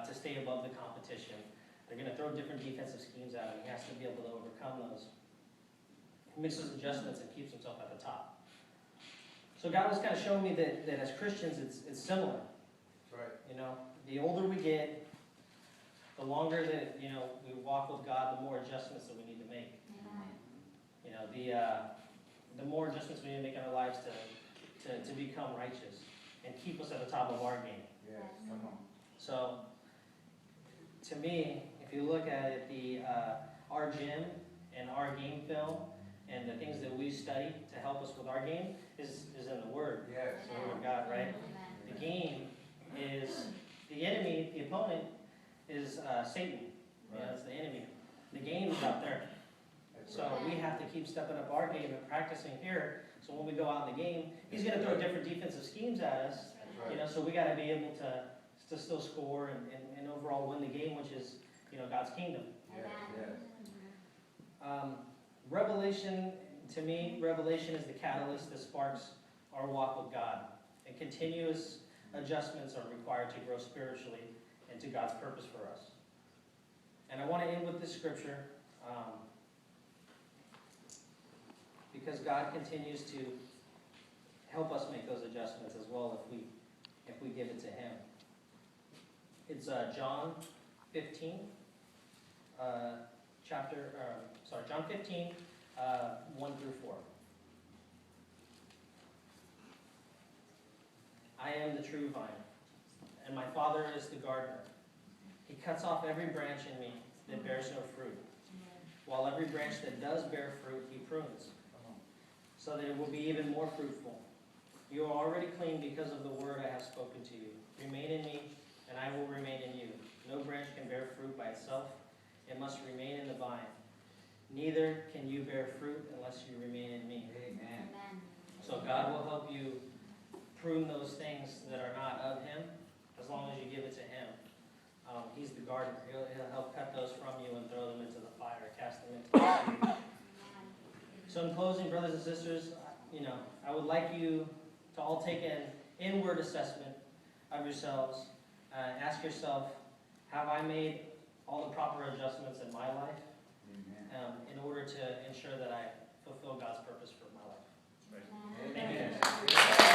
to stay above the competition. They're going to throw different defensive schemes at him. He has to be able to overcome those. He makes those adjustments and keeps himself at the top. So God was kind of showing me that as Christians, it's similar. That's right. You know, the older we get, the longer that, you know, we walk with God, the more adjustments that we need to make. You know, the more adjustments we need to make in our lives to become righteous and keep us at the top of our game. Yes, come on. So, to me, if you look at it, our gym and our game film and the things that we study to help us with our game is in the Word. Yes. The Word of God, right? The game is the enemy, the opponent is Satan. You know, it's the enemy. The game is out there. So we have to keep stepping up our game and practicing here. So when we go out in the game, he's going to throw different defensive schemes at us. Right. You know, so we got to be able to still score and overall win the game, which is, you know, God's kingdom. Yes, yes. Revelation, to me, revelation is the catalyst that sparks our walk with God. And continuous adjustments are required to grow spiritually and to God's purpose for us. And I want to end with this scripture. Because God continues to help us make those adjustments as well if we give it to Him. It's John 15, John 15, 1 through 4. I am the true vine, and my Father is the gardener. He cuts off every branch in me that bears no fruit, while every branch that does bear fruit, He prunes, so that it will be even more fruitful. You are already clean because of the word I have spoken to you. Remain in me, and I will remain in you. No branch can bear fruit by itself. It must remain in the vine. Neither can you bear fruit unless you remain in me. Amen. So God will help you prune those things that are not of Him, as long as you give it to Him. He's the gardener. He'll help cut those from you and throw them into the fire, cast them into the sea. So in closing, brothers and sisters, you know, I would like you to all take an inward assessment of yourselves. Ask yourself, have I made all the proper adjustments in my life in order to ensure that I fulfill God's purpose for my life? Right. Thank you.